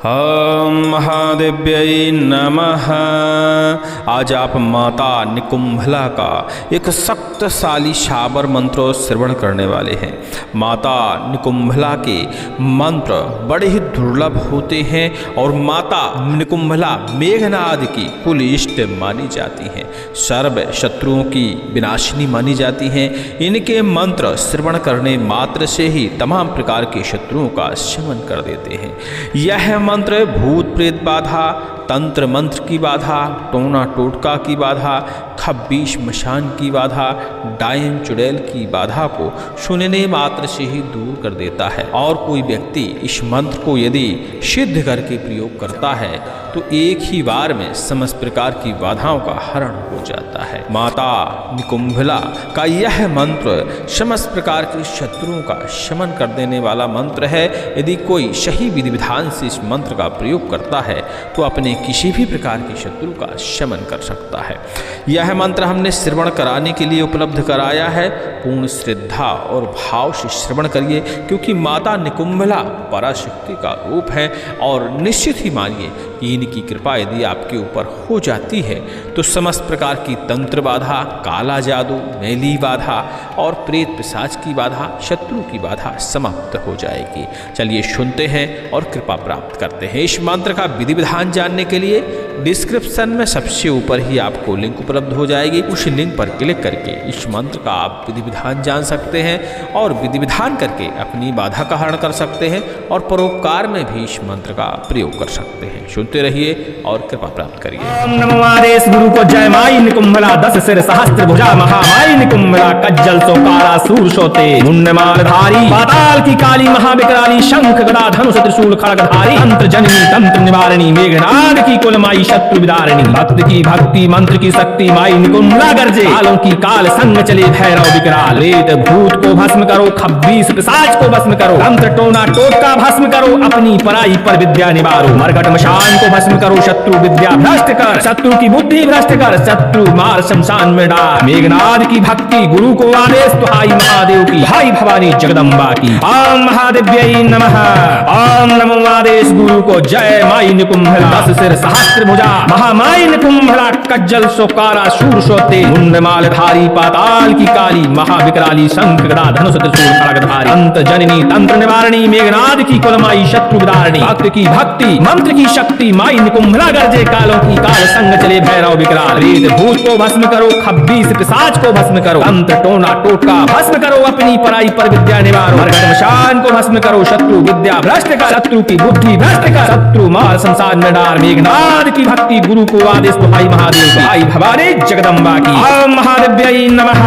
हम महादेव्यै नमः। आज आप माता निकुंभला का एक शक्तिशाली शाबर मंत्र श्रवण करने वाले हैं। माता निकुंभला के मंत्र बड़े ही दुर्लभ होते हैं और माता निकुंभला मेघनाद की कुल इष्ट मानी जाती हैं, सर्व शत्रुओं की विनाशिनी मानी जाती हैं। इनके मंत्र श्रवण करने मात्र से ही तमाम प्रकार के शत्रुओं का शमन कर देते हैं। यह मंत्र भूत प्रेत बाधा, तंत्र मंत्र की बाधा, टोना टोटका की बाधा, खब्बीश मशान की बाधा, डायन चुड़ैल की बाधा को सुनने मात्र से ही दूर कर देता है। और कोई व्यक्ति इस मंत्र को यदि सिद्ध करके प्रयोग करता है तो एक ही बार में समस्त प्रकार की बाधाओं का हरण हो जाता है। माता निकुंभला का यह मंत्र समस्त प्रकार के शत्रुओं का शमन कर देने वाला मंत्र है। यदि कोई सही विधि विधान से इस मंत्र का प्रयोग करता है तो अपने किसी भी प्रकार के शत्रु का शमन कर सकता है। यह मंत्र हमने श्रवण कराने के लिए उपलब्ध कराया है। पूर्ण श्रद्धा और भाव से श्रवण करिए, क्योंकि माता निकुंभला पराशक्ति का रूप है और निश्चित ही मानिए कि इनकी कृपा यदि आपके ऊपर हो जाती है तो समस्त प्रकार की तंत्र बाधा, काला जादू, मैली बाधा और प्रेत पिशाच की बाधा, शत्रु की बाधा समाप्त हो जाएगी। चलिए सुनते हैं और कृपा प्राप्त करते हैं। इस मंत्र का विधि विधान जानने के लिए डिस्क्रिप्शन में सबसे ऊपर ही आपको लिंक उपलब्ध हो जाएगी। उस लिंक पर क्लिक करके इस मंत्र का आप विधि विधान जान सकते हैं और विधि विधान करके अपनी बाधा का हरण कर सकते हैं और परोपकार में भी इस मंत्र का प्रयोग कर सकते हैं। सुनते रहिए और कृपा प्राप्त करिए। ओम नमो आदेश गुरु को जय। माई निकुंभला 10 सिर सहस्त्र भुजा, महामाई निकुंभला कज्जल सोकारा सूर सोते, मुंडमाल धारी, पाताल की काली, महाविकराली, शंख गदा धनुष त्रिशूल खड्गधारी, तंत्र जननी तंत्र निवारणी, मेघनाद की कुल माई शत्रु विदारिणी, भक्त की भक्ति मंत्र की शक्ति माई निकुंभला गर्जे, कालों की काल संग चले भैरव विकराल, प्रेत भूत को भस्म करो, खब्बीस पिशाच को भस्म करो, तंत्र टोना टोटका भस्म करो, अपनी पराई पर विद्या निवारो, मरकट मशान को भस्म करो, शत्रु विद्या भ्रष्ट कर, शत्रु की बुद्धि भ्रष्ट कर, शत्रु मार शमशान में डाल, मेघनाद की भक्ति गुरु को आदेश दुहाई महादेव की, हाई भवानी जगदम्बा की। ओम महादेव्यै नमः। ओम नमो आदेश गुरु को जय। माई निकुंभला 10 सिर सहस्त्र भुजा, महामाई निकुंभला कज्जल सोकारा शूर सोते, मुंडमाल धारी, पाताल की काली, महाविकराली, शंख गदा धनुष त्रिशूल खड्गधारी, तंत्र जननी तंत्र निवारणी, मेघनाद की कुलमाई शत्रु विदारिणी, भक्त की भक्ति मंत्र की शक्ति माई निकुंभला गर्जे, कालों की काल संग चले भैरव विकराल, प्रेत भूत को भस्म करो, खब्बीस पिशाच को भस्म करो, तंत्र टोना टोटका भस्म करो, अपनी पराई पर विद्या निवारो, मरकट मशान को भस्म करो, शत्रु विद्या भ्रष्ट कर, शत्रु की बुद्धि भ्रष्ट कर, शत्रु मार शमशान में डाल, मेघनाद की भक्ति गुरु को आदेश दुहाई महादेव की, हाई भवानी जगदम्बा की। ओम महादेव्यै नमः।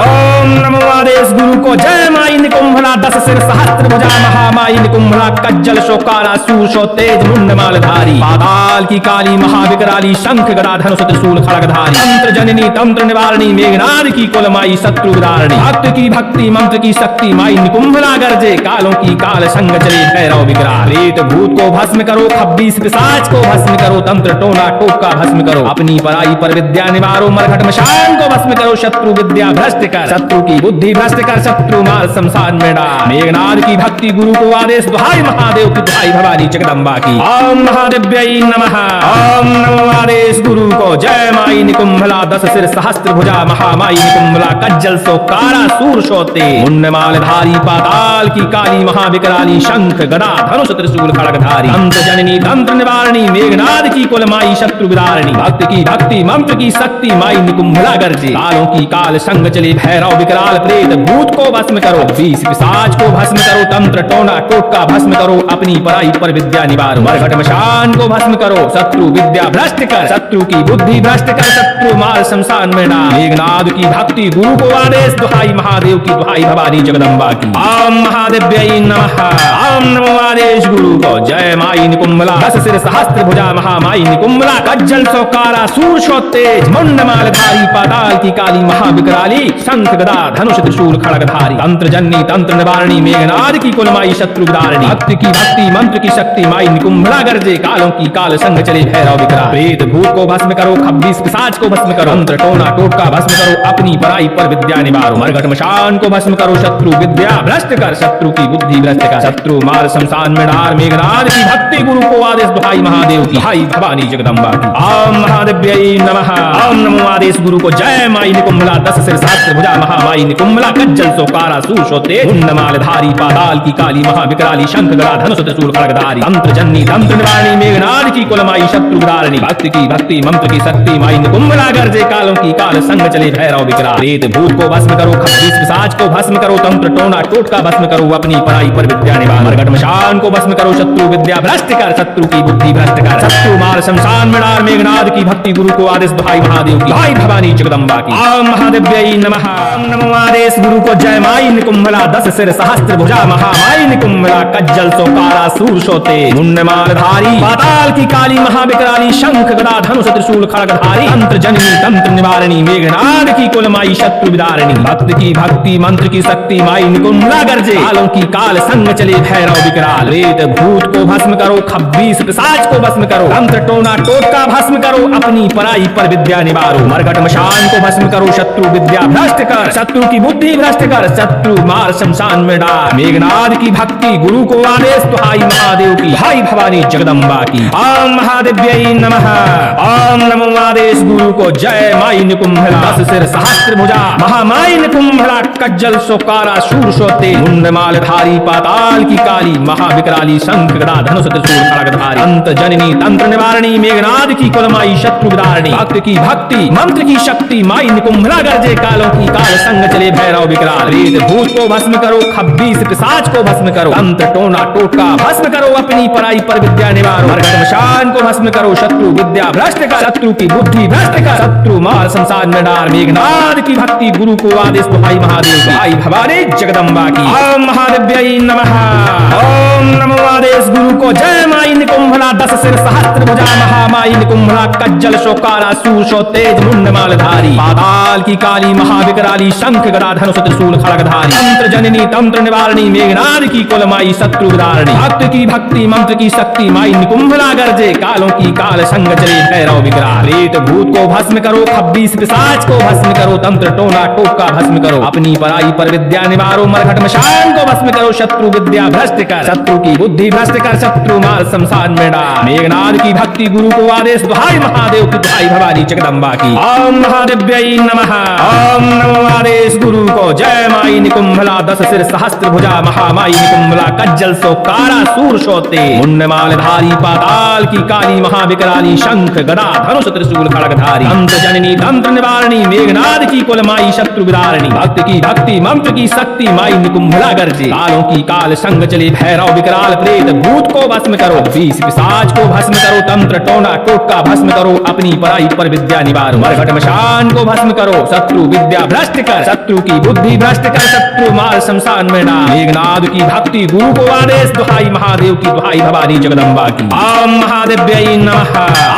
ओम नमो आदेश गुरु को जय। माई निकुंभला 10 सिर सहस्त्र भुजा, महामाई निकुंभला कज्जल सोकारा सूर सोतेज, मुंडमाल धारी, पाताल की काली, महाविकराली, शंख गदा धनुष त्रिशूल खड्गधारी, तंत्र जननी तंत्र निवारणी, मेघनाद की कुलमाई शत्रु विदारिणी, भक्त की भक्ति मंत्र की शक्ति माई निकुंभला गर्जे, कालों की काल संग चले भैरव विकराल, प्रेत भूत को भस्म करो, खब्बीस पिशाच को भस्म करो, तंत्र टोना टोटका भस्म करो, अपनी पराई पर विद्या निवारो, मरकट मशान को भस्म करो, शत्रु विद्या भ्रष्ट कर, शत्रु की बुद्धि भ्रष्ट कर, शत्रु मार शमशान में डाल, मेघनाद की भक्ति गुरु को आदेश दुहाई महादेव की, दुहाई भवानी जगदम्बा की। ओम महादेव्यै नमः। ओम नमो आदेश गुरु को जय। माई निकुंभला 10 सिर सहस्त्र भुजा, महामाई निकुंभला कज्जल सोकारा सूर सोते, मुंडमाल धारी, पाताल की काली, महाविकराली, शंख गदा धनुष त्रिशूल खड्गधारी, तंत्र जननी तंत्र निवारणी, मेघनाद की कुलमाई शत्रु विदारिणी, भक्त की भक्ति मंत्र की शक्ति माई निकुंभला गर्जे, कालों की काल संग चले भैरव विकराल, प्रेत भूत को भस्म करो, 20 पिशाच को भस्म करो, तंत्र टोना टोटका भस्म करो, अपनी पराई पर विद्या निवारो, मरकट मशान को भस्म करो, शत्रु विद्या भ्रष्ट कर, शत्रु की बुद्धि भ्रष्ट कर, शत्रु मार शमशान में डाल, मेघनाद की भक्ति गुरु को आदेश दुहाई महादेव की, दुहाई भवानी जगदम्बा की। ओम महादेव्यै नमः। ओम नमो आदेश गुरु को जय। माई निकुंभला 10 सिर सहस्त्र भुजा, महामाई निकुंभला कज्जल सोकारा सूर सोतेज, मुंडमाल धारी, पाताल की काली, महाविकराली, शंख गदा धनुष त्रिशूल खड्गधारी, तंत्र जननी तंत्र निवारणी, मेघनाद की कुलमाई शत्रु विदारिणी, भक्त की भक्ति मंत्र की शक्ति माई निकुंभला गर्जे, कालों की काल संग चले भैरव विकराल। प्रेत भूत को भस्म करो, खब्बीस पिशाच को भस्म करो, तंत्र टोना टोटका भस्म करो, अपनी पराई पर विद्या निवारो। मरघट मशान को भस्म करो, शत्रु विद्या भ्रष्ट कर, शत्रु की बुद्धि भ्रष्ट कर। शत्रु मार शमशान में डार, मेघनाद की भक्ति गुरु को आदेश दुहाई महादेव की, हाई भवानी जगदम्बा की। ओम महादेव्यै नमः। ओम नमो आदेश गुरु को जय। माई निकुंभला 10 सिर सहस्त्र भुजा महामाई निकुंभला, कज्जल सोकारा सूर तेज, मुंडमालधारी पाताल की काली महाविकराली, शंख गदा धनुष त्रिशूल खड्गधारी, तंत्र जननी तंत्र निवारणी, मेघनाद की कुलमाई शत्रु विदारिणी, भक्ति की भक्ति मंत्र की शक्ति माई निकुंभला, गर्जे कालों की काल संग चले भैरव विकराल। प्रेत भूत को भस्म करो, खब्बीस पिशाच को भस्म करो, तंत्र टोना टोटका भस्म करो, अपनी पराई पर विद्या निवार। मरघट मशान को भस्म करो, शत्रु विद्या भ्रष्ट कर, शत्रु की बुद्धि भ्रष्ट कर। शत्रु मार शमशान में डार, मेघनाद की भक्ति गुरु को आदेश दुहाई महादेव की, हाई भवानी जगदम्बा की। ओम महादेव्यै नमः। ओम नमो आदेश गुरु को जय। माई निकुंभला 10 सिर सहस्त्र भुजा महामाई निकुंभला, कज्जल सोकारा सूर सोते, मुंडमालधारी पाताल की काली महाविकराली, शंख गदा धनुष त्रिशूल खड्गधारी, तंत्र जननी तंत्र निवारणी, मेघनाद की कुलमाई शत्रु विदारिणी, भक्त की भक्ति मंत्र की शक्ति माई निकुंभला, गर्जे कालों की काल संग चले भैरव विकराल। प्रेत भूत को भस्म करो, खब्बीस पिशाच को भस्म करो, तंत्र टोना टोटका भस्म करो, अपनी पराई पर विद्या निवारो। मरघट मशान को भस्म करो, शत्रु विद्या भ्रष्ट कर, शत्रु की बुद्धि भ्रष्ट कर, शत्रु मार शमशान में डाल। मेघनाद की भक्ति गुरु को आदेश दुहाई महादेव की, हाई भवानी जगदम्बा की। ओम महादेव्यै नमः। ओम नमो आदेश गुरु को जय। माई निकुंभला 10 सिर सहस्त्र भुजा महामाई निकुंभला, कज्जल सोकारा शूर सोते, मुंडमालधारी पाताल की काली महाविकराली, शंख गदा धनुष त्रिशूल खड्गधारी, तंत्र जननी तंत्र निवारणी, मेघनाद की कुलमाई शत्रु विदारिणी, भक्त की भक्ति मंत्र की शक्ति माई निकुंभला, गर्जे कालों की काल संग चले भैरव विकराल। प्रेत भूत को भस्म करो, खब्बीस पिशाच को भस्म करो, तंत्र टोना टोटका भस्म करो, अपनी पराई पर विद्या निवारो। मरघट मशान को भस्म करो, शत्रु विद्या भ्रष्ट कर, शत्रु की बुद्धि भ्रष्ट कर, शत्रु मार शमशान में डार। मेघनाद की भक्ति गुरु को आदेश दुहाई महादेव की, हाई भवानी जगदम्बा की। ओम महादेव्यै नमः। ओम नमो आदेश गुरु को जय। माई निकुंभला 10 सिर सहस्त्र भुजा महामाई निकुंभला, कज्जल सोकारा सूर तेज, मुंडमालधारी पाताल की काली महाविकराली, शंख गदा धनुष त्रिशूल खड्गधारी, तंत्र जननी तंत्र निवारणी, मेघनाद की कुलमाई शत्रु विदारिणी, भक्त की भक्ति मंत्र की शक्ति माई निकुंभला, गर्जे कालों की काल संग चले भैरव विकराल। प्रेत भूत को भस्म करो, खब्बीस पिशाच को भस्म करो, तंत्र टोना टोटका भस्म करो, अपनी पराई पर विद्या निवारो। मरघट मशान को भस्म करो, शत्रु विद्या भ्रष्ट कर, शत्रु की बुद्धि भ्रष्ट कर, शत्रु मार शमशान में डाल। मेघनाद की भक्ति गुरु को आदेश दुहाई महादेव की, दुहाई भवानी जगदम्बा की। ओम महादेव्यै नमः। ओम नमो आदेश गुरु को जय। माई निकुंभला 10 सिर सहस्त्र भुजा महामाई निकुंभला, कज्जल सोकारा सूर सोते, मुंडमालधारी पाताल की काली महाविकराली, शंख गदा धनुष त्रिशूल खड्गधारी, तंत्र जननी तंत्र निवारणी, मेघनाद की कुलमाई शत्रु विदारिणी, भक्त की भक्ति मंत्र की शक्ति माई निकुंभला, गर्जे कालों की काल संग चले भैरव विकराल। प्रेत भूत को भस्म करो, 20 पिशाच को भस्म करो, तंत्र टोना टोटका भस्म करो, अपनी पराई पर विद्या निवारो। मरघट मशान को भस्म करो, शत्रु विद्या भ्रष्ट कर, शत्रु की बुद्धि भ्रष्ट कर, शत्रु मार शमशान में डाल। मेघनाद की भक्ति गुरु को आदेश दुहाई महादेव की, दुहाई भवानी जगदम्बा की। ओम महादेव्यै नमः।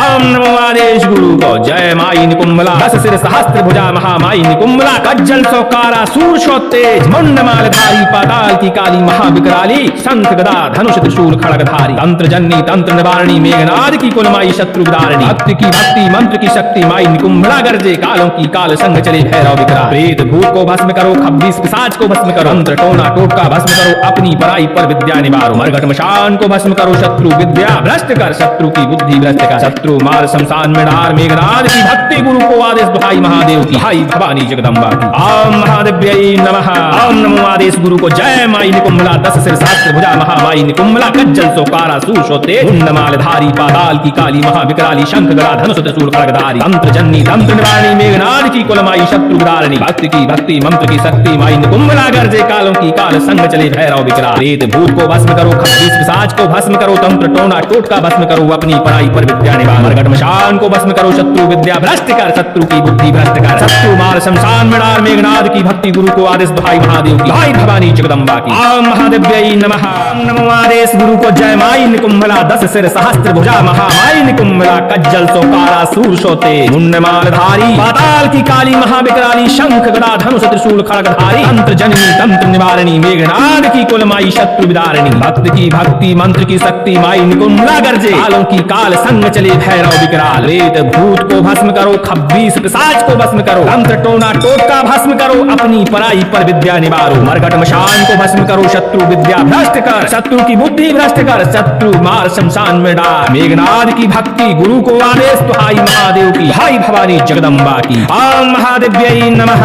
ओम नमो आदेश गुरु को जय। माई निकुंभला 10 सिर सहस्त्र भुजा महामाई निकुंभला, कज्जल सोकारा सूर तेज, मुंडमालधारी पाताल की काली महाविकराली, शंख गदा धनुष त्रिशूल खड्गधारी, तंत्र जननी तंत्र निवारणी, मेघनाद की कुलमाई शत्रु विदारिणी, भक्त की भक्ति मंत्र की शक्ति माई निकुंभला, गर्जे कालों की काल संग चले भैरव विकराल। प्रेत भूत को भस्म करो, खब्बीस पिशाच को भस्म करो, तंत्र टोना टोटका भस्म करो, अपनी पराई पर विद्या निवारो। मरघट मशान को भस्म करो, शत्रु विद्या भ्रष्ट कर, शत्रु की बुद्धि भ्रष्ट कर, शत्रु मार शमशान में डार। मेघनाद की भक्ति गुरु को आदेश दुहाई महादेव की, हाई भवानी जगदम्बा की। ओम महादेव्यै नमः। ओम नमो आदेश गुरु को जय। माई निकुंभला 10 सिर सहस्त्र भुजा महामाई निकुंभला, कज्जल सोकारा सूर सोते, मुंडमालधारी पाताल की काली महाविकराली, शंख गदा धनुष त्रिशूल खड्गधारी, तंत्र जननी तंत्र निवारणी, मेघनाद की कुलमाई शत्रु विदारिणी, भक्त की भक्ति मंत्र की शक्ति माई निकुंभला, गर्जे कालों की काल संग चले भैरव विकराल। प्रेत भूत को भस्म करो, खब्बीस पिशाच को भस्म करो, तंत्र टोना टोटका भस्म करो, अपनी पराई पर विद्या निवारो। मरघट मशान को भस्म करो, शत्रु विद्या भ्रष्ट कर, शत्रु की बुद्धि भ्रष्ट कर, शत्रु मार शमशान में डाल। मेघनाद की भक्ति गुरु को आदेश दुहाई महादेव की, हाई भवानी जगदम्बा की। ओम महादेव्यै नमः। ओम नमो आदेश गुरु को जय। माई निकुंभला 10 सिर सहस्त्र भुजा महामाई महामाई निकुंभला कज्जल सोकारा सूर सोते मुंडमालधारी पाताल की काली महाविकराली शंख गदा धनुष त्रिशूल खड्गधारी तंत्र जननी तंत्र निवारणी मेघनाद की कुलमाई शत्रु विदारिणी भक्त की भक्ति मंत्र की शक्ति माई निकुंभला गर्जे कालों की काल संग चले भैरव विकराल प्रेत भूत को भस्म करो खब्बीस पिशाच को भस्म करो तंत्र टोना टोटका भस्म करो अपनी पराई पर विद्या निवारो मरघट मशान को भस्म करो शत्रु विद्या भ्रष्ट कर शत्रु की बुद्धि भ्रष्ट कर शत्रु मार शमशान में डाल मेघनाद की भक्ति गुरु को आदेश दुहाई महादेव की हाई भवानी जगदम्बा की ओम महादेव्यै नमः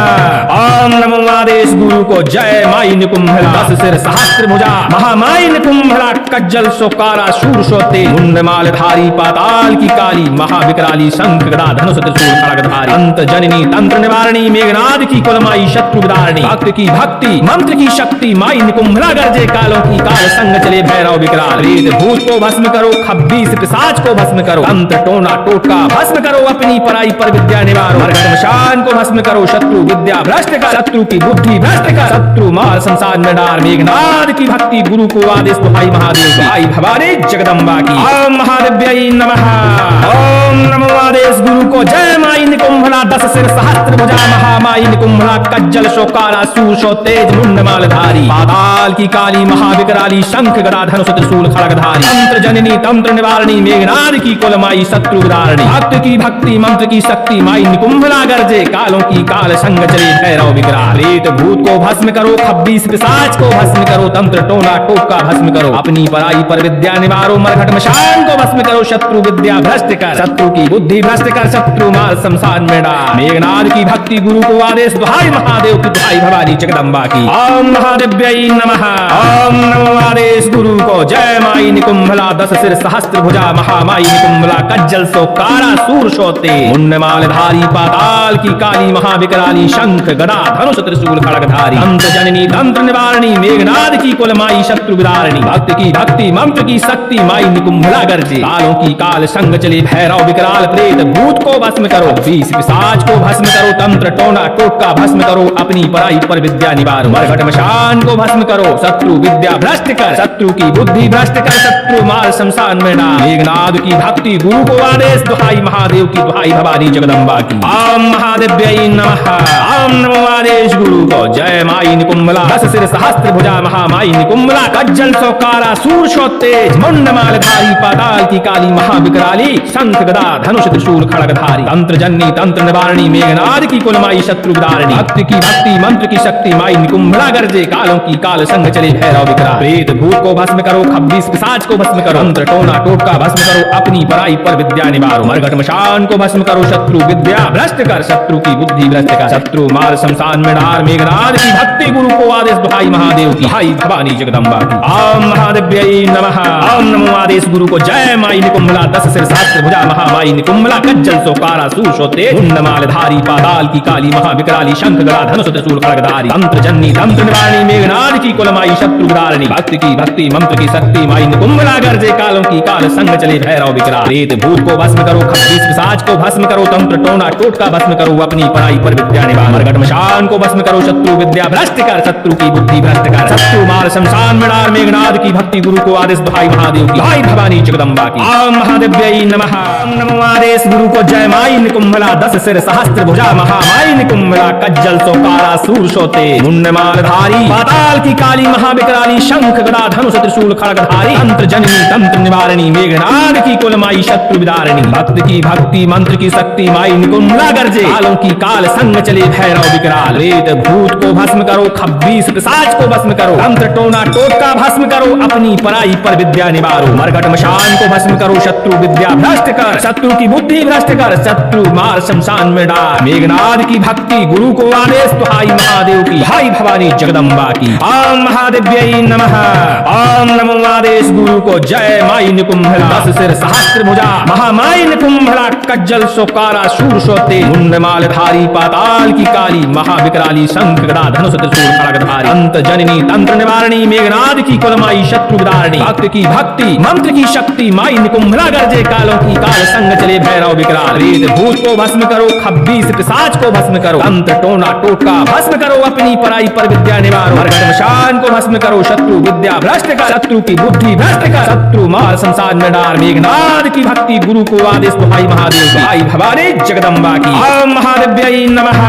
ओम नमो आदेश गुरु को जय माई निकुंभला 10 सिर सहस्त्र भुजा महामाई निकुंभला कज्जल सोकारा शूर सोते मुंडमालधारी पाताल की काली महाविकराली शंख गदा धनुष त्रिशूल खड्गधारी अंत जननी तंत्र निवारणी मेघनाद की कुलमाई शत्रु विदारिणी भक्त की भक्ति मंत्र की शक्ति माई निकुंभला गर्जे कालों की काल संग चले भैरव विकराल प्रेत भूत को भस्म करो खब्बीस पिशाच को भस्म करो तंत्र टोना टोटका भस्म करो अपनी पराई पर विद्या निवारो मरघट मशान को भस्म करो शत्रु विद्या भ्रष्ट कर शत्रु की बुद्धि भ्रष्ट कर शत्रु मार शमशान में डाल मेघनाद की भक्ति गुरु को आदेश दुहाई महादेव की हाई भवानी जगदम्बा की ओम महादेव्यै नमः ओम नमो आदेश गुरु को जय माई निकुंभला 10 सिर सहस्त्र भुजा महामाई निकुंभला कज्जल शोकारा सूर सो तेज मुंडमालधारी पाताल की काली महाविकराली शंख गदा धनुष त्रिशूल खड्गधारी तंत्र जननी तंत्र निवारणी मेघनाद की कुलमाई शत्रु विदारिणी भक्त की भक्ति मंत्र की शक्ति माई निकुंभला गर्जे कालों की काल संग चले भैरव विकराल प्रेत भूत को भस्म करो खब्बीस पिशाच को भस्म करो तंत्र टोना टोटका भस्म करो अपनी पराई पर विद्या निवारो मरघट मशान को भस्म करो शत्रु विद्या भ्रष्ट कर शत्रु की बुद्धि भ्रष्ट कर शत्रु मार शमशान में डाल मेघनाद की भक्ति गुरु को आदेश दुहाई महादेव की दुहाई भवानी जगदम्बा की ओम महादेव्यै नमः ओम नमो आदेश गुरु को जय माई निकुंभला 10 सिर सहस्त्र भुजा महामाई निकुंभला कज्जल सोकारा सूर सोते मुंडमालधारी पाताल की काली महाविकराली शंख गदा धनुष त्रिशूल खड्गधारी तंत्र जननी तंत्र निवारणी मेघनाद की कुलमाई शत्रु विदारिणी भक्त की भक्ति मंत्र की शक्ति माई निकुंभला गर्जे कालों की काल संग चले भैरव विकराल प्रेत भूत को भस्म करो 20 पिशाच को भस्म करो तंत्र टोना टोटका भस्म करो अपनी पराई पर विद्या निवारो मरघट मशान को भस्म करो शत्रु विद्या भ्रष्ट कर शत्रु की बुद्धि भ्रष्ट कर शत्रु मार शमशान में डाल मेघनाद की भक्ति गुरु को आदेश दुहाई महादेव की दुहाई भवानी जगदम्बा की ओम महादेव्यै नमः ओम नमो आदेश गुरु को जय माई निकुंभला 10 सिर सहस्त्र भुजा महामाई निकुंभला कज्जल सोकारा सूर सो तेज मुंडमालधारी पाताल की काली महाविकराली शंख गदा धनुष त्रिशूल खड्गधारी तंत्र जननी तंत्र निवारणी मेघनाद की कुलमाई शत्रु विदारिणी भक्त की भक्ति मंत्र की शक्ति माई निकुंभला गर्जे कालों की काल संग चले भैरव विकराल प्रेत भूत को भस्म करो खब्बीस पिशाच को भस्म करो तंत्र टोना टोटका भस्म करो अपनी पराई पर विद्या निवारो मरघट मशान को भस्म करो शत्रु विद्या भ्रष्ट कर शत्रु की बुद्धि भ्रष्ट कर शत्रु मार शमशान में डाल मेघनाद की भक्ति गुरु को आदेश दुहाई महादेव की हाई भवानी जगदम्बा की ओम महादेव्यै नमः ओम नमो आदेश गुरु को जय माई निकुंभला 10 सिर सहस्त्र भुजा महामाई निकुंभला कज्जल सोकारा सूर सोते मुंडमालधारी पाताल की काली महाविकराली शंख गदा धनुष त्रिशूल खड्गधारी तंत्र जननी तंत्र निवारणी मेघनाद की कुलमाई शत्रु विदारिणी भक्त की भक्ति मंत्र की शक्ति माई निकुंभला गर्जे कालों की काल संग चले भैरव विकराल प्रेत भूत को भस्म करो खब्बीस पिशाच को भस्म करो तंत्र टोना टोटका भस्म करो अपनी पराई पर विद्या निवारो मरघट मशान को भस्म करो शत्रु विद्या भ्रष्ट कर शत्रु की बुद्धि भ्रष्ट कर शत्रु मार शमशान में डाल मेघनाद की भक्ति गुरु को आदेश दुहाई महादेव की हाई भवानी जगदम्बा की ओम महादेव्यै नमः ओम नमो आदेश गुरु को जय माई निकुंभला 10 सिर सहस्त्र भुजा महामाई निकुंभला कज्जल सोकारा सूर सोते मुंडमालधारी पाताल की काली महाविकराली शंख गदा धनुष त्रिशूल खड्गधारी तंत्र जननी तंत्र निवारणी मेघनाद की कुलमाई शत्रु विदारिणी भक्त की भक्ति मंत्र की शक्ति माई निकुंभला गर्जे कालों की काल संग चले भैरव विकराल प्रेत भूत को भस्म करो खब्बीस पिशाच को भस्म करो तंत्र टोना टोटका भस्म करो अपनी पराई पर विद्या निवारो मरघट मशान को भस्म करो शत्रु विद्या भ्रष्ट कर शत्रु की बुद्धि भ्रष्ट कर शत्रु मार शमशान में डाल मेघनाद की भक्ति गुरु को आदेश दुहाई महादेव की हाई भवानी जगदम्बा की ओम महादेव्यै नमः ओम नमो आदेश गुरु को जय माई निकुंभला 10 सिर सहस्त्र भुजा महामाई निकुंभला कज्जल सोकारा शूर सोते मुंडमालधारी पाताल की काली महाविकराली शंख गदा धनुष त्रिशूल खड्गधारी अंत जननी तंत्र निवारणी मेघनाद की कुलमाई शत्रु विदारिणी भक्त की भक्ति मंत्र की शक्ति माई निकुंभला गर्जे कालों की काल संग चले भैरव विकराल प्रेत भूत को भस्म करो खब्बीस पिशाच को भस्म करो, तंत्र टोना टोटका भस्म करो, अपनी पराई पर विद्या निवारो, मरघट मशान को भस्म करो, शत्रु विद्या भ्रष्ट कर, शत्रु की बुद्धि भ्रष्ट कर, शत्रु मार शमशान में डाल, मेघनाद की भक्ति गुरु को आदेश दुहाई महादेव की, आई भवानी जगदम्बा की। ओम महादेव्यै नमः।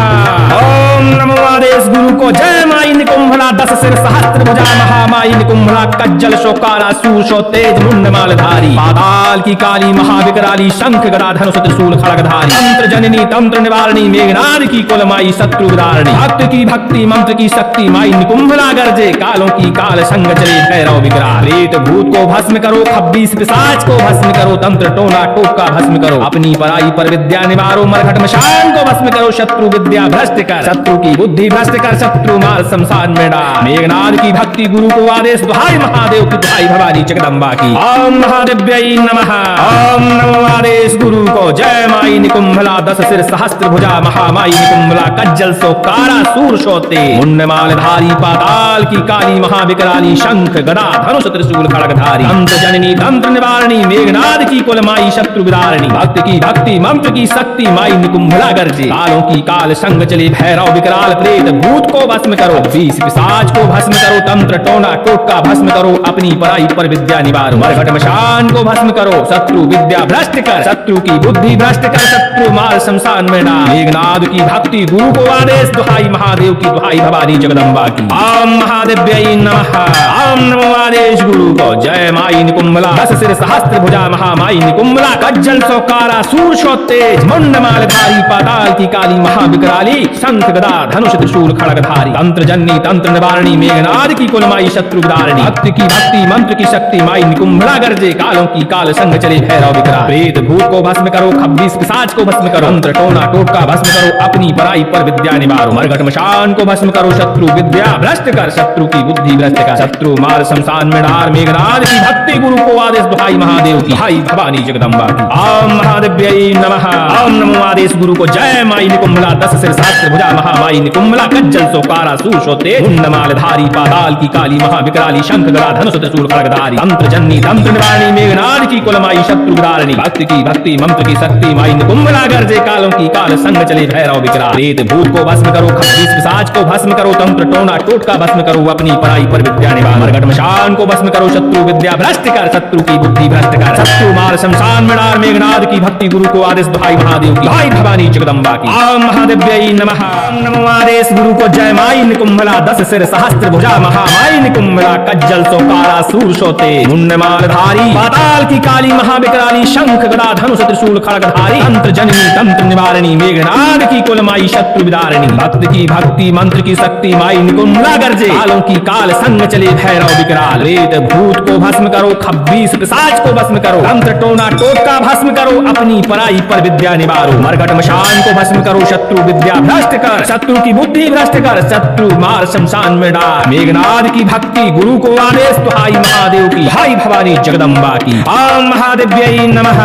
ओम नमो आदेश गुरु को, जय माई निकुंभला, 10 सिर सहस्त्र भुजा, महामाई निकुंभला, कज्जल शोकारा सूर शो तेज मुंड मालधारी, पाताल की काली महाविकराली, शंख गदा धनुष त्रिशूल खड़गधारी, तंत्र जननी तंत्र निवारणी, मेघनाद की कुलमाई शत्रु विदारणी, भक्त की भक्ति मंत्र की शक्ति, माई निकुंभला गरजे, कालों की काल संग चले भैरव विकराल, प्रेत भूत को भस्म करो, 26 पिशाच को भस्म करो, तंत्र टोना टोका भस्म करो, अपनी पराई पर विद्या निवारो, मरघट मशान को भस्म करो, शत्रु विद्या भ्रष्ट कर, शत्रु की बुद्धि भ्रष्ट कर, शत्रु मार शमशान में डाल, मेघनाद की भक्ति गुरु को आदेश दुहाई महादेव की, दुहाई भवानी जगदम्बा की। ओम महादेव्यै नमः। ओम नमो आदेश गुरु को, जय माई निकुंभला, 10 सिर सहस्त्र भुजा, महामाई निकुंभला, कज्जल सो कारा सूर शोते मुंड मालधारी, पाताल की काली महाविकराली, शंख गदा धनुष त्रिशूल खड़गधारी, तंत्र जननी तंत्र निवारणी, मेघनाद की कुलमाई शत्रु विदारणी, भक्त की भक्ति मंत्र की शक्ति, माई निकुंभला गरजे, कालों की काल संग चले भैरव विकराल, प्रेत भूत को भस्म करो, 20 पिशाच को भस्म करो, तंत्र टोना टोटका भस्म करो, अपनी पराई पर विद्या निवारो, मरघट मशान को भस्म करो, शत्रु विद्या भ्रष्ट कर, शत्रु की बुद्धि भ्रष्ट कर, शत्रु मार शमशान में डाल, मेघनाद की भक्ति गुरु को आदेश दुहाई महादेव की, दुहाई भवानी जगदम्बा की। ओम महादेव्यै नमः। ओम नमो आदेश गुरु को, जय माई निकुंभला, 10 सिर सहस्त्र भुजा, महामाई निकुंभला, कज्जल सौकारा सूर शो तेज मुंड मालधारी, पाताल की काली महाविकराली, शंख गदा धनुष त्रिशूल खड़गधारी, तंत्र जननी तंत्र निवारणी, मेघनाद की कुलमाई शत्रु विदारणी, भक्त की भक्ति मंत्र की शक्ति, माई निकुंभला गरजे, कालों की काल संग चले भैरव विकराल, प्रेत भूत को भस्म करो, 26 पिशाच को भस्म करो, तंत्र टोना टोटका भस्म करो, अपनी पराई पर विद्या निवारो, मरघट मशान को भस्म करो, शत्रु विद्या भ्रष्ट कर, शत्रु की बुद्धि भ्रष्ट कर, शत्रु मार शमशान में डाल, मेघनाद की भक्ति गुरु को आदेश दुहाई महादेव की, हाई भवानी जगदम्बा की। ओम महादेव्यै नमः। ओम नमो आदेश गुरु को, जय माई निकुंभला, 10 सिर सहस्त्र भुजा, महामाई निकुंभला, कज्जल सोकारा सूर शोते मुंड मालधारी, पाताल की काली महाविकराली, शंख गदा धनुष त्रिशूल खड़गधारी, तंत्र जननी तंत्र निवारणी, मेघनाद की कुलमाई शत्रु विदारणी, भक्त की भक्ति मंत्र की शक्ति, माई निकुंभला गरजे, कालों की काल संग चले भैरव विकराल, प्रेत भूत को भस्म करो, 26 पिशाच को भस्म करो, तंत्र टोना टोटका भस्म करो, अपनी पराई पर विद्या निवारो, मरघट मशान को भस्म करो, शत्रु विद्या भ्रष्ट कर, शत्रु की बुद्धि भ्रष्ट कर, शत्रु मार शमशान में डाल, मेघनाद की भक्ति गुरु को आदेश दुहाई महादेव की, हाई भवानी जगदम्बा की। ओम महादेव्यै नमः। ओम नमो आदेश गुरु को, जय माई निकुंभला, 10 सिर सहस्त्र भुजा, महामाई निकुंभला, कज्जल सोकारा सूर शोते मुंड मालधारी, पाताल की काली महाविकराली, शंख गदा धनुष त्रिशूल खड़गधारी, तंत्र जननी तंत्र निवारणी, मेघनाद की कुलमाई शत्रु विदारणी, भक्त की भक्ति मंत्र की शक्ति, माई निकुंभला गरजे, कालों की काल संग चले भैरव विकराल, प्रेत भूत को भस्म करो, 26 पिशाच को भस्म करो, तंत्र टोना टोटका भस्म करो, अपनी पराई पर विद्या निवारो, मरघट मशान को भस्म करो, शत्रु विद्या भ्रष्ट कर, शत्रु की बुद्धि भ्रष्ट कर, शत्रु मार शमशान में डाल, मेघनाद की भक्ति गुरु को आदेश दुहाई महादेव की, हाई भवानी जगदम्बा की। ओम महादेव्यै नमः।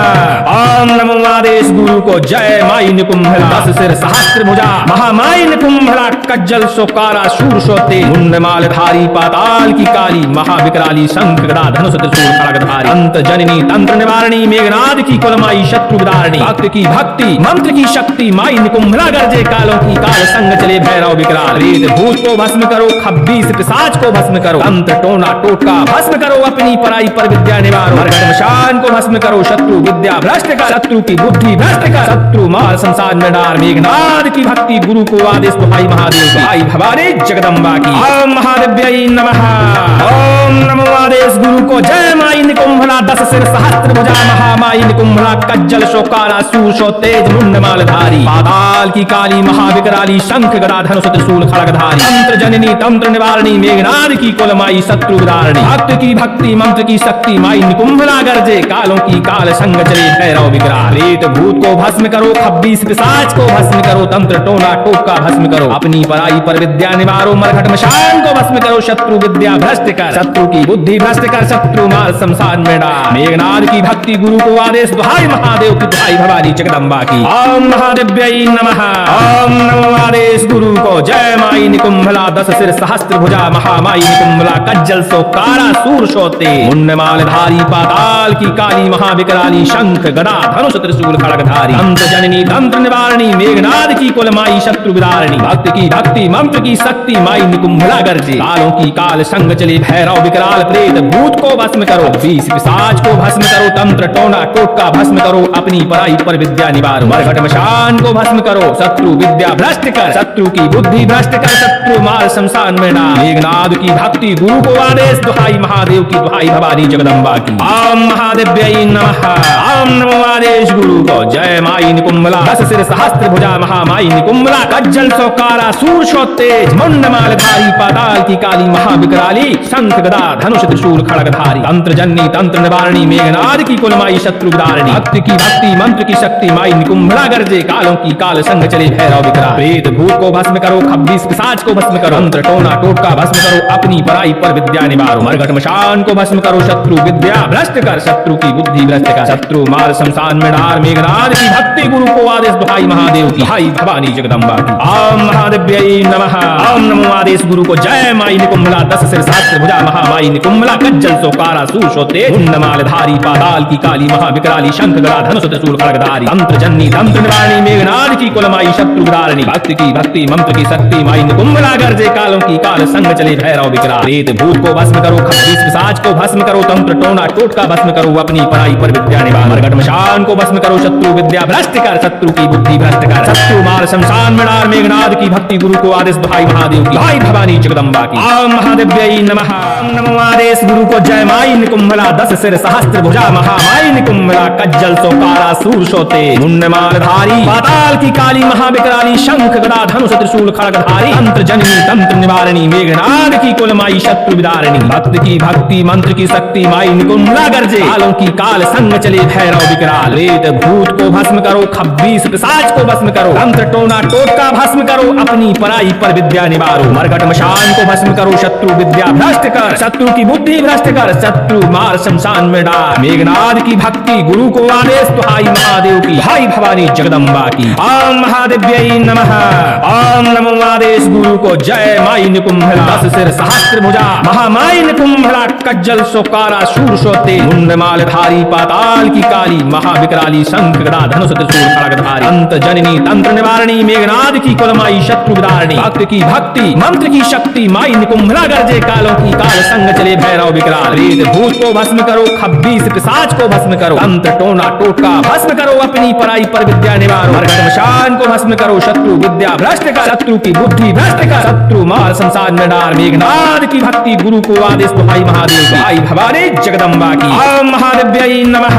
ओम नमो आदेश गुरु को, जय माई निकुंभला, 10 सिर सहस्त्र भुजा, महामाई निकुंभला, कज्जल सोकारा सूर शोते मुंड मालधारी, पाताल की काली महाविकराली, शंख गदा धनुष त्रिशूल खड़गधारी, तंत्र जननी तंत्र निवारणी, मेघनाद की कुलमाई शत्रु विदारणी, भक्त की भक्ति मंत्र की शक्ति, माई निकुंभला गरजे, कालों की काल संग चले भैरव विकराल, प्रेत भूत को भस्म करो, 26 पिशाच को भस्म करो, तंत्र टोना टोटका भस्म करो, अपनी पराई पर विद्या निवारो, मरघट मशान को भस्म करो, शत्रु विद्या भ्रष्ट कर, शत्रु की बुद्धि भ्रष्ट कर, शत्रु मार शमशान में डाल, मेघनाद की भक्ति गुरु को आदेश दुहाई महादेव की, हाई भवानी जगदम्बा की। ओम महादेव्यै नमः। ओम नमो आदेश गुरु को, जय माई निकुंभला, 10 सिर सहस्त्र भुजा, महामाई निकुंभला, कज्जल शोकारा सूर शो तेज मुंड मालधारी, पाताल की काली महाविकराली, शंख गदा धनुष त्रिशूल खड़गधारी, तंत्र जननी तंत्र निवारणी, मेघनाद की कुलमाई शत्रु विदारणी, भक्त की भक्ति मंत्र की शक्ति, माई निकुंभला गरजे, कालों की काल संग चले भैरव विकराल, प्रेत भूत को भस्म करो, 26 पिशाच को भस्म करो, तंत्र टोना टोटका भस्म करो, अपनी पराई पर विद्या निवारो, मरघट मशान को भस्म करो, शत्रु विद्या भ्रष्ट कर, शत्रु की बुद्धि भ्रष्ट कर, शत्रु मार शमशान में डाल, मेघनाद की भक्ति गुरु गुरु को आदेश दुहाई महादेव की दुहाई भवानी जगदम्बा की। ओम महादेव्यै नमः। ओम नमो आदेश गुरु को। जय माई निकुंभला दस सिर सहस्त्र भुजा महामाई निकुंभला कज्जल सोकारा सूर शोते मुंडमाल धारी पाताल की काली महाविकराली शंख गदा धनुष त्रिशूल खड़गधारी तंत्र जननी तंत्र निवारणी मेघनाद की कुलमाई शत्रु विदारिणी भक्त की भक्ति मंत्र की शक्ति माई निकुंभला गर्जे कालों की काल संग चले भैरव विकराल प्रेत भूत को भस्म करो बीस पिशाच को भस्म करो तंत्र टोना टोटका भस्म करो अपनी पराई पर विद्या निवारो मरघट मशान को भस्म करो शत्रु विद्या भ्रष्ट कर शत्रु की बुद्धि भ्रष्ट कर शत्रु मार शमशान में डाल मेघनाद की भक्ति गुरु को आदेश दुहाई महादेव की दुहाई भवानी जगदम्बा की। ओम महादेव्यै नमः। ओम नमो आदेश गुरु को। जय माई निकुंभला दस सिर सहस्त्र भुजा महामाई निकुंभला कज्जल सोकारा सूर तेज मुंडमाल धारी पाताल की काली महाविकराली शंख गदा धनुष त्रिशूल खड़गधारी तंत्र जननी तंत्र निवारणी मेघनाद की कुलमाई शत्रु विदारिणी भक्त की भक्ति मंत्र की शक्ति माई निकुंभला गर्जे कालों की काल संग चले भैरव विकराल प्रेत भूत को भस्म करो खब्बीस पिशाच को भस्म करो तंत्र टोना टोटका भस्म करो अपनी पराई पर विद्या निवारो मरघट मशान को भस्म करो शत्रु विद्या भ्रष्ट कर शत्रु की बुद्धि भ्रष्ट कर शत्रु मार शमशान में डार मेघनाद की भक्ति गुरु को आदेश दुहाई महादेव की हाई भवानी जगदम्बा की। ओम महादेव्यै नमः। ओम नमो आदेश गुरु को। जय माई निकुंभला दस सिर सहस्त्र भुजा महामाई निकुंभला कज्जल सोकारा सूषोते मुंडमाल धारी पाताल की काली महाविकराली शंख गदा धनुष त्रिशूल खड़गधारी तंत्र जननी तंत्र निवारणी मेघनाद की कुलमाई शत्रु विदारिणी भक्ति की भक्ति मंत्र की शक्ति माई निकुंभला गर्जे कालों की काल संग चले भैरव विकराल प्रेत भूत को भस्म करो खब्बीस पिशाच को भस्म करो तंत्र टोना टोटका भस्म करो अपनी पराई पर विद्या निवार मरघट मशान को भस्म करो शत्रु विद्या भ्रष्ट कर शत्रु की बुद्धि भ्रष्ट कर शत्रु मार शमशान में डार मेघनाद की भक्ति गुरु को आदेश दुहाई महादेव की हाई भवानी जगदम्बा की। ओम महादेव्यै नमः। ओम नमो आदेश गुरु को। जय माई निकुंभला दस सिर सहस्त्र भुजा महामाई निकुंभला कज्जल सोकारा सूर शोते मुंडमाल धारी पाताल की काली महाविकराली शंख गदा धनुष त्रिशूल खड़गधारी तंत्र जननी तंत्र निवारणी मेघनाद की कुलमाई शत्रु विदारिणी भक्त की भक्ति मंत्र की शक्ति माई निकुंभला गर्जे कालों की काल संग चले भैरव विकराल प्रेत भूत को भस्म करो खब्बीस पिशाच को भस्म करो तंत्र टोना टोटका भस्म करो अपनी पराई पर विद्या निवारो मरघट मशान को भस्म करो शत्रु विद्या भ्रष्ट कर शत्रु की बुद्धि भ्रष्ट कर शत्रु मार शमशान में डाल मेघनाद की भक्ति गुरु को आदेश दुहाई महादेव की हाई भवानी जगदम्बा की। ओम महादेव्यै नमः। ओम नमो आदेश गुरु को। जय माई निकुंभला दस सिर सहस्त्र भुजा महामाई निकुंभला कज्जल सोकारा शूर शोते मुंडमाल धारी पाताल की काली महाविकराली शंख गदा धनुष त्रिशूल खड़गधारी तंत्र जननी तंत्र निवारणी मेघनाद की कुलमाई शत्रु विदारिणी भक्त की भक्ति मंत्र की शक्ति माई निकुंभला गर्जे कालों की काल संग चले भैरव विकराल प्रेत भूत को भस्म करो खब्बीस पिशाच को भस्म करो तंत्र टोना टोटका भस्म करो अपनी पराई पर विद्या निवारो मरघट मशान को भस्म करो शत्रु विद्या भ्रष्ट कर शत्रु की बुद्धि भ्रष्ट कर शत्रु मार शमशान में डाल मेघनाद की भक्ति गुरु को आदेश दुहाई महादेव की हाई भवानी जगदम्बा की। ओम महादेव्यै नमः।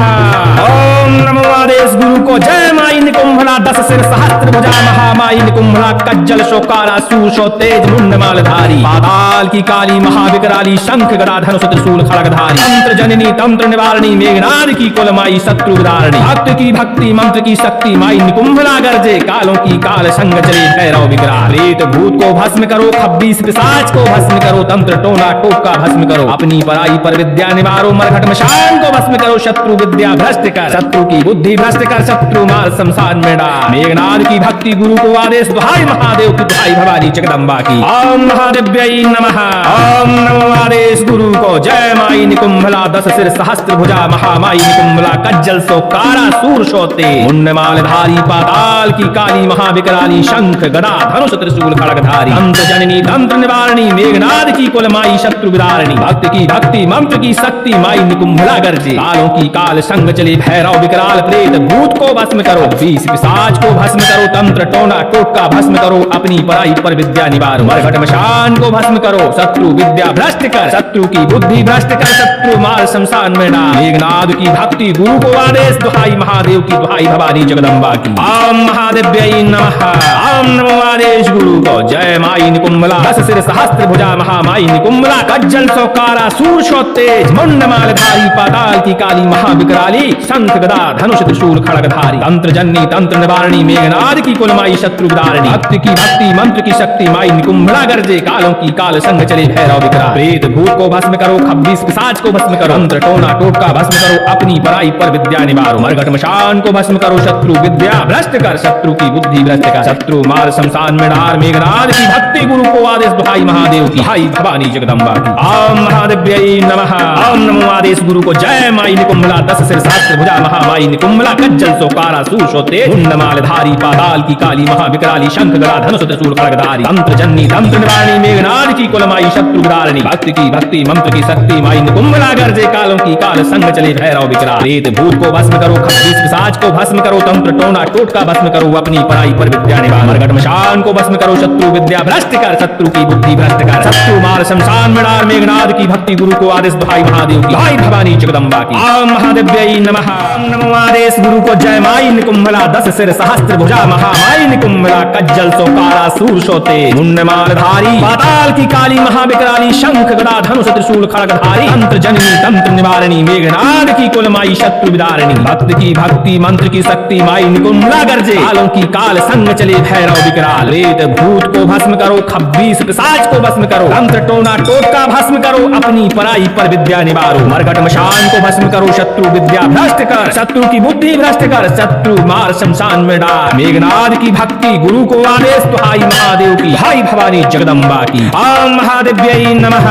ओम नमो आदेश गुरु को। जय माई निकुंभला दस सिर सहस्त्र भुजा महामाई निकुंभला कज्जल शोकारा सूषो तेज मुंडमाल धारी पाताल की काली महाविकराली शंख गदा धनुष त्रिशूल खड़गधारी तंत्र जननी तंत्र निवारणी मेघनाद की कुलमाई शत्रु विदारिणी भक्त की भक्ति मंत्र की शक्ति माई निकुंभला गर्जे कालों की काल संग चले भैरव विकराल प्रेत भूत को भस्म करो खब्बीस पिशाच को भस्म करो तंत्र टोना टोटका भस्म करो अपनी पराई पर विद्या निवारो मरघट मशान को भस्म करो शत्रु विद्या भ्रष्ट कर शत्रु की बुद्धि भ्रष्ट कर शत्रु मार शमशान में डाल मेघनाद की भक्ति गुरु को आदेश दुहाई महादेव की दुहाई भवानी जगदम्बा की। ओम महादेव्यै नमः। ओम नमो आदेश गुरु को। जय माई निकुंभला दस सिर सहस्त्र भुजा महामाई निकुंभला कज्जल सोकारा सूर शोते मुंडमाल धारी पाताल की काली महाविकराली शंख गदा धनुष त्रिशूल खड़गधारी तंत्र जननी तंत्र निवारणी मेघनाद की कुलमाई शत्रु विदारिणी भक्त की भक्ति मंत्र की शक्ति माई निकुंभला गर्जे कालों की काल संग चले भैरव विकराल प्रेत भूत को भस्म करो बीस पिशाच को भस्म करो तंत्र टोना टोटका भस्म करो अपनी पराई पर विद्या निवारो मरघट मशान को भस्म करो शत्रु विद्या भ्रष्ट कर शत्रु की बुद्धि भ्रष्ट कर शत्रु मार शमशान में डाल मेघनाद की भक्ति गुरु को आदेश दुहाई महादेव की दुहाई भवानी जगदम्बा की। ओम महादेव्यै नमः। ओम नमो आदेश गुरु को। जय माई निकुंभला दस सिर सहस्त्र भुजा महामाई निकुंभला कज्जल सोकारा सूर तेज मुंडमाल धारी पाताल की काली महाविकराली शंख गदा धनुष त्रिशूल खड़गधारी तंत्र जननी जननी तंत्र निवारणी मेघनाद की कुलमाई शत्रु विदारिणी भक्ति की भक्ति मंत्र की शक्ति माई निकुंभला गर्जे कालों की काल संग चले भैरव विकराल प्रेत भूत को भस्म करो खब्बीस पिशाच को भस्म करो मंत्र टोना टोटका भस्म करो अपनी पराई पर विद्या निवारो मरघट मशान को भस्म करो शत्रु विद्या भ्रष्ट कर शत्रु की बुद्धि भ्रष्ट कर शत्रु मार शमशान में डार मेघनाद की भक्ति गुरु को आदेश दुहाई महादेव की हाई भवानी जगदम्बा की ओम महादेव्यै नमः ओम नमो आदेश गुरु को जय माई निकुंभला 10 सिर सहस्त्र भुजा महामाई निकुंभला कज्जल सोकारा सूर्षोते मुंडमालधारी पाताल की काली महाविकराली शंख गदा धनुष त्रिशूल खड्गधारी तंत्र जननी तंत्र निवारणी मेघनाद की कुलमाई शत्रु विदारिणी भक्ति की भक्ति मंत्र की शक्ति माई निकुंभला गर्जे कालों की काल संग चले भैरव विकराल प्रेत भूत को भस्म करो खब्बीस पिशाच को भस्म करो तंत्र टोना टोटका भस्म करो अपनी पराई पर विद्या निवार मरघट मशान को भस्म करो शत्रु विद्या भ्रष्ट कर शत्रु की बुद्धि भ्रष्ट कर शत्रु मार शमशान में डार मेघनाद की भक्ति गुरु को आदेश दुहाई महादेव की हाई भवानी जगदम्बा की ओम महादेव्यै नमः ओम नमो आदेश गुरु को जय माई निकुंभला 10 सिर सहस्त्र भुजा महामाई निकुंभला कज्जल सोकारा सूर्षोते मुंडमालधारी पाताल की काली महाविकराली शंख गदा धनुष त्रिशूल खड्गधारी तंत्र जननी तंत्र निवारणी मेघनाद की कुलमाई शत्रु विदारिणी भक्त की भक्ति मंत्र की शक्ति माई निकुंभला गर्जे कालों की काल संग चले भैरव विकराल प्रेत भूत को भस्म करो खब्बीस पिशाच को भस्म करो तंत्र टोना टोटका भस्म करो अपनी पराई पर विद्या निवारो मरघट मशान को भस्म करो शत्रु विद्या भ्रष्ट कर शत्रु की बुद्धि भ्रष्ट कर शत्रु मार शमशान में डार मेघनाद की भक्ति गुरु को आदेश दुहाई महादेव की हाई भवानी जगदम्बा की ओम महादेव्यै नमः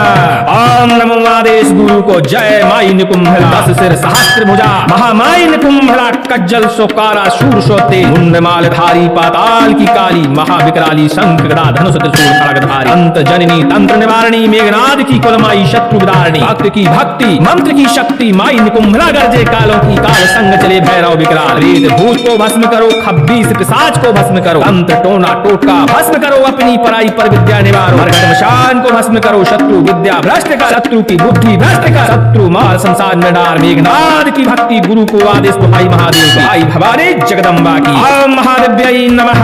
ओम नमो आदेश गुरु को जय माई निकुंभला 10 सिर सहस्त्र भुजा महामाई निकुंभला कज्जल सोकारा शूरशोते मुंडमालधारी पाताल की काली महाविकराली शंख गदा धनुष त्रिशूल खड्गधारी तंत्र जननी तंत्र निवारणी मेघनाद की कुलमाई शत्रु विदारिणी भक्त की भक्ति मंत्र की शक्ति माई निकुंभला गर्जे कालों की काल संग चले भैरव विकराल प्रेत भूत को भस्म करो खब्बीस पिशाच को भस्म करो तंत्र टोना टोटका भस्म करो अपनी पराई पर विद्या निवारो मरघट मशान को भस्म करो शत्रु विद्या भ्रष्ट कर शत्रु की बुद्धि भ्रष्ट कर शत्रु मार शमशान में डार मेघनाद की भक्ति गुरु को आदेश दुहाई महादेव की हाई भवानी जगदम्बा की ओम महादेव्यै नमः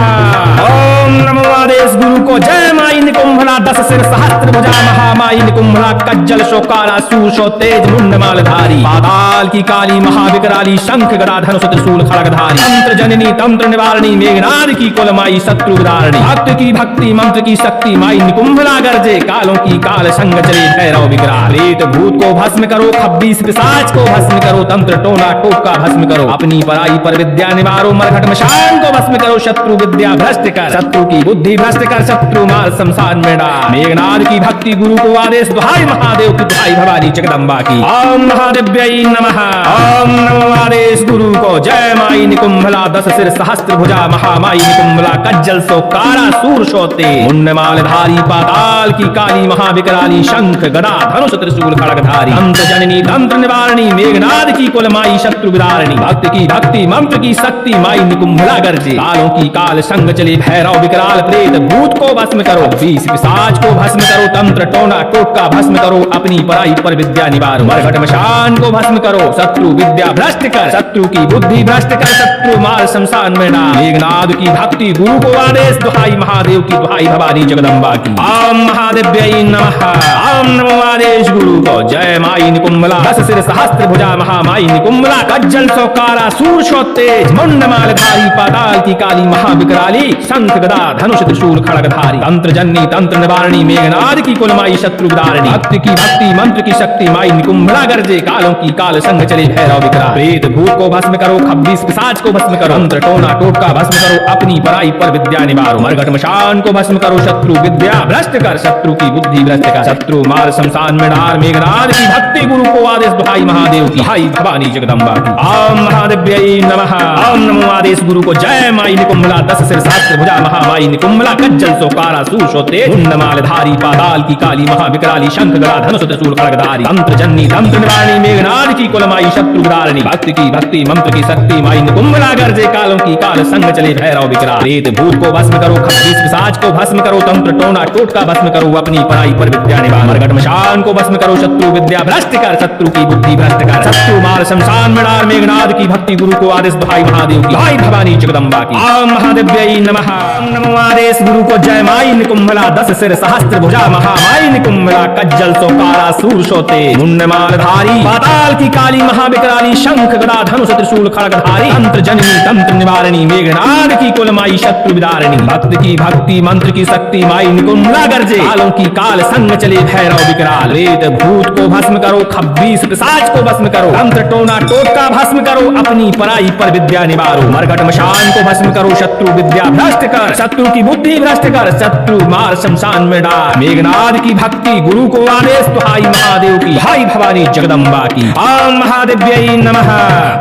ओम नमो आदेश गुरु को जय माई निकुंभला 10 सिर सहस्त्र भुजा महामाई निकुंभला कज्जल शोकारा सूर्षो तेज मुंडमालधारी पाताल की काली महाविकराली शंख गदा धनुष त्रिशूल खड्गधारी तंत्र जननी तंत्र निवारणी मेघनाद की कुलमाई शत्रु विदारिणी भक्त की भक्ति मंत्र की शक्ति माई निकुंभला गर्जे कालों की काल संग चले भैरव विकराल प्रेत भूत को भस्म करो खब्बीस पिशाच को भस्म करो तंत्र टोना टोटका भस्म करो अपनी पराई पर विद्या निवारो मरघट मशान को भस्म करो शत्रु विद्या भ्रष्ट कर शत्रु की बुद्धि भ्रष्ट कर शत्रु मार शमशान में डार मेघनाद की भक्ति गुरु को आदेश दुहाई महादेव की दुहाई भवानी जगदम्बा की ओम महादेव्यै नमः ओम नमो आदेश गुरु को जय माई निकुंभला 10 सिर सहस्त्र भुजा महामाई निकुंभला कज्जल सोकारा सूर्षोते मुंडमालधारी पाताल की काली महाविकराली शंख गदा धनुष त्रिशूल खड्गधारी तंत्र जननी तंत्र निवारणी मेघनाद की कुलमाई शत्रु विदारिणी भक्त की भक्ति मंत्र की शक्ति माई निकुंभला गर्जे कालों की काल संग चले भैरव विकराल प्रेत भूत को भस्म करो 20 पिशाच को भस्म करो तंत्र टोना टोटका भस्म करो अपनी पराई पर विद्या निवारो मरघट मशान को भस्म करो शत्रु विद्या भ्रष्ट कर शत्रु की बुद्धि भ्रष्ट कर शत्रु मार शमशान में डार मेघनाद की भक्ति गुरु को आदेश दुहाई महादेव की दुहाई भवानी जगदम्बा की ओम महादेव्यै नमः ओम नमो आदेश गुरु को जय माई निकुंभला 10 सिर सहस्त्र भुजा महामाई निकुंभला कज्जल सोकारा सूर्षो तेज मुंडमालधारी पाताल की काली महाविकराली शंख गदा धनुष त्रिशूल खड्गधारी तंत्र जननी तंत्र निवारणी मेघनाद की कुलमाई शत्रु विदारिणी भक्ति की भक्ति मंत्र की शक्ति माई निकुंभला गर्जे कालों की काल संग चले भैरव विकराल प्रेत भूत को भस्म करो खब्बीस पिशाच को भस्म करो तंत्र टोना टोटका भस्म करो अपनी पराई पर विद्या निवारो मरघट मशान को भस्म करो शत्रु विद्या भ्रष्ट कर शत्रु की बुद्धि भ्रष्ट कर शत्रु मार शमशान में डार मेघनाद की भक्ति गुरु को आदेश दुहाई महादेव की हाई भवानी जगदम्बा की ओम महादेव्यै नमः ओम नमो आदेश गुरु को जय माई निकुंभला 10 सिर सहस्त्र भुजा महामाई निकुंभला कज्जल सोकारा सूर्षोते मुंडमालधारी पाताल की काली महाविकराली शंख गदा धनुष त्रिशूल खड्गधारी तंत्र जननी तंत्र निवारणी मेघनाद की कुलमाई शत्रु विदारिणी भक्ति की भक्ति मंत्र की शक्ति माई निकुंभला गर्जे कालों की काल संग चले भैरव विकराल प्रेत भूत को भस्म करो खब्बीस पिशाच को भस्म करो तंत्र टोना टोटका भस्म करो अपनी पराई पर विद्या निवारो मरघट मशान को भस्म करो शत्रु विद्या भ्रष्ट कर शत्रु की बुद्धि भ्रष्ट कर शत्रु मार शमशान में डार मेघनाद की भक्ति गुरु को आदेश दुहाई महादेव की हाई भवानी जगदम्बा की ओम महादेव्यै नमः ओम नमो आदेश गुरु को जय माई निकुंभला 10 सिर सहस्त्र भुजा महामाई निकुंभला कज्जल सोकारा सूर्षोते मुंडमालधारी पाताल की काली महाविकराली शंख गदा धनुष त्रिशूल खड्गधारी तंत्र जननी तंत्र निवारणी मेघनाद की कुलमाई शत्रु विदारिणी भक्त की भक्ति मंत्र की शक्ति माई निकुंभला गर्जे कालों की काल संग चले भैरव विकराल प्रेत भूत को भस्म करो खब्बीस पिशाच को भस्म करो तंत्र टोना टोटका भस्म करो अपनी पराई पर विद्या निवारो मरघट मशान को भस्म करो शत्रु विद्या भ्रष्ट कर शत्रु की बुद्धि भ्रष्ट कर शत्रु मार शमशान में डाल मेघनाद की भक्ति गुरु को आदेश दुहाई महादेव की हाई भवानी जगदम्बा की ओम महादेव्यै नमः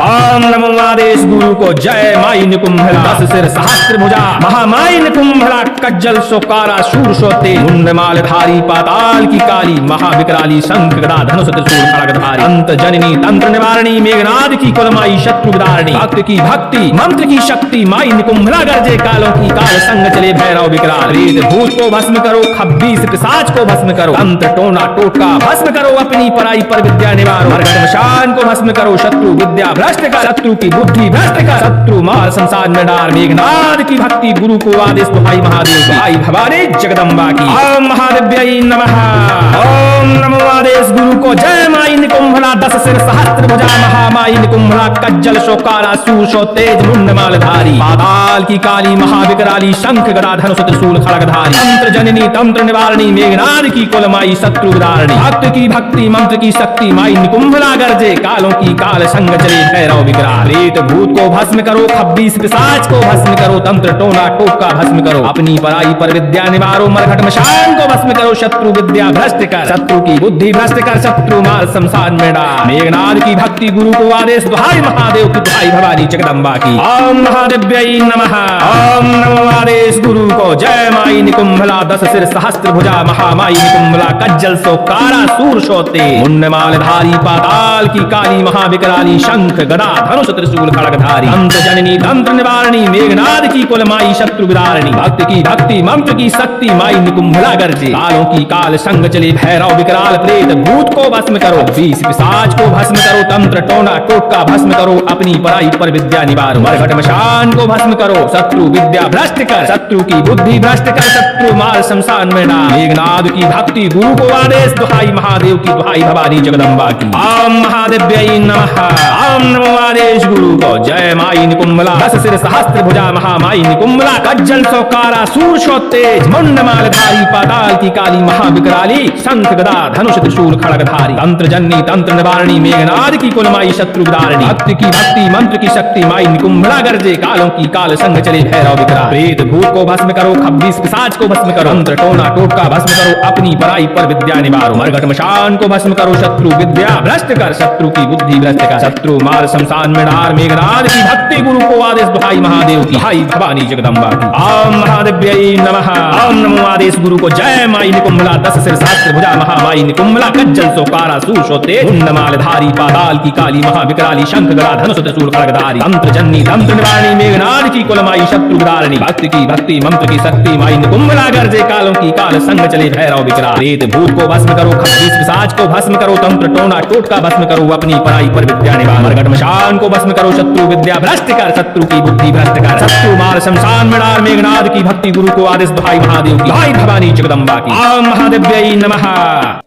ओम नमो आदेश गुरु को जय माई निकुंभला 10 सिर सहस्त्र भुजा महामाई निकुंभला कज्जल सोकारा शूर सोते मुंड मालधारी पाताल की काली महाविकराली शंख गदा धनुष त्रिशूल खड्गधारी अंत जननी तंत्र निवारणी मेघनाद की कुलमाई शत्रु विदारिणी भक्त की भक्ति मंत्र की शक्ति माई निकुंभला गर्जे कालों की काल संग चले भैरव विकराल प्रेत भूत को भस्म करो खब्बीस पिशाच को भस्म करो तंत्र टोना टोटका भस्म करो अपनी पराई पर विद्या निवारो मरघट मशान को भस्म करो शत्रु विद्या भ्रष्ट कर शत्रु की बुद्धि भ्रष्ट कर शत्रु मार शमशान में डाल मेघनाद की भक्ति गुरु को आदेश दुहाई महादेव भाई भवानी जगदम्बा की ओम महादेव्यै नमः ओम नमो आदेश गुरु को जय माई निकुंभला 10 सिर सहस्त्र भुजा महामाई निकुंभला कज्जल शोकारा सूर तेज मुंड मालधारी पाताल की काली महाविकराली शंख गदा धनुष त्रिशूल खड्गधारी तंत्र जननी तंत्र निवारणी मेघनाद की कुलमाई शत्रु विदारिणी भक्त की भक्ति मंत्र की शक्ति माई निकुंभला गर्जे कालों की काल संग चले भैरव विकराल प्रेत भूत को भस्म करो खब्बीस पिशाच को भस्म करो तंत्र टोना टोटका भस्म करो अपनी पराई पर विद्या निवारो मरघट मशान को भस्म करो शत्रु विद्या भ्रष्ट कर शत्रु की बुद्धि भ्रष्ट कर शत्रु मार शमशान में डाल मेघनाद की भक्ति गुरु को आदेश दुहाई महादेव की दुहाई भवानी जगदम्बा की ओम महादेव्यै नमः ओम नमो आदेश गुरु को जय माई निकुंभला 10 सिर सहस्त्र भुजा महामाई निकुंभला कज्जल सोकारा सूर सोते मुंड मालधारी पाताल की काली महाविकराली शंख गदा धनुष त्रिशूल खड्गधारी तंत्र जननी तंत्र निवारणी मेघनाद की कुलमाई शत्रु विदारिणी भक्त की भक्ति मंत्र की शक्ति माई निकुंभला गर्जे कालों की काल संग चले भैरव विकराल प्रेत भूत को भस्म करो 20 पिशाच को भस्म करो तंत्र टोना टोटका भस्म करो अपनी पराई पर विद्या निवारो मरघट मशान को भस्म करो शत्रु विद्या भ्रष्ट कर शत्रु की बुद्धि भ्रष्ट कर शत्रु मार शमशान में डाल मेघनाद की भक्ति गुरु को आदेश दुहाई महादेव की दुहाई भवानी जगदम्बा की ओम महादेव्यै नमः ओम नमो आदेश गुरु को जय माई निकुंभला 10 सिर सहस्त्र भुजा महामाई निकुंभला कज्जल सोकारा सूर तेज मुंड मालधारी पाताल की काली महाविकराली शंख गदा धनुष त्रिशूल खड्गधारी तंत्र जननी तंत्र निवारणी मेघनाद की कुलमाई शत्रु विदारिणी भक्त की भक्ति मंत्र की शक्ति माई निकुंभला गर्जे कालों की काल संग चले भैरव विकराल प्रेत भूत को भस्म करो खब्बीस पिशाच को भस्म करो तंत्र टोना टोटका भस्म करो अपनी पराई पर विद्या निवारो मरघट मशान को भस्म करो शत्रु विद्या भ्रष्ट कर शत्रु की बुद्धि भ्रष्ट कर शत्रु मार शमशान में डाल मेघनाद की भक्ति गुरु को आदेश दुहाई महादेव की हाई भवानी जगदम्बा की ओम महादेव्यै नमः ओम नमो आदेश गुरु को जय माई निकुंभला 10 सिर सहस्त्र भुजा महामाई निकुंभला कज्जल सोकारा सूर सोते मुंड मालधारी पाताल की काली महाविकराली शंख गदा धनुष त्रिशूल खड्गधारी तंत्र जननी तंत्र निवारणी मेघनाद की कुलमाई शत्रु विदारिणी भक्त की भक्ति मंत्र की शक्ति माई निकुंभला गर्जे कालों की काल संग चले भैरव विकराल प्रेत भूत को भस्म करो खब्बीस पिशाच को भस्म करो तंत्र टोना टोटका भस्म करो अपनी पराई पर विद्या निवारो मरघट मशान को भस्म करो शत्रु विद्या भ्रष्ट कर शत्रु की बुद्धि भ्रष्ट कर शत्रु मार शमशान में डाल मेघनाद की भक्ति गुरु को आदेश दुहाई महादेव की हाई भवानी जगदम्बा की ओम महादेव्यै नमः।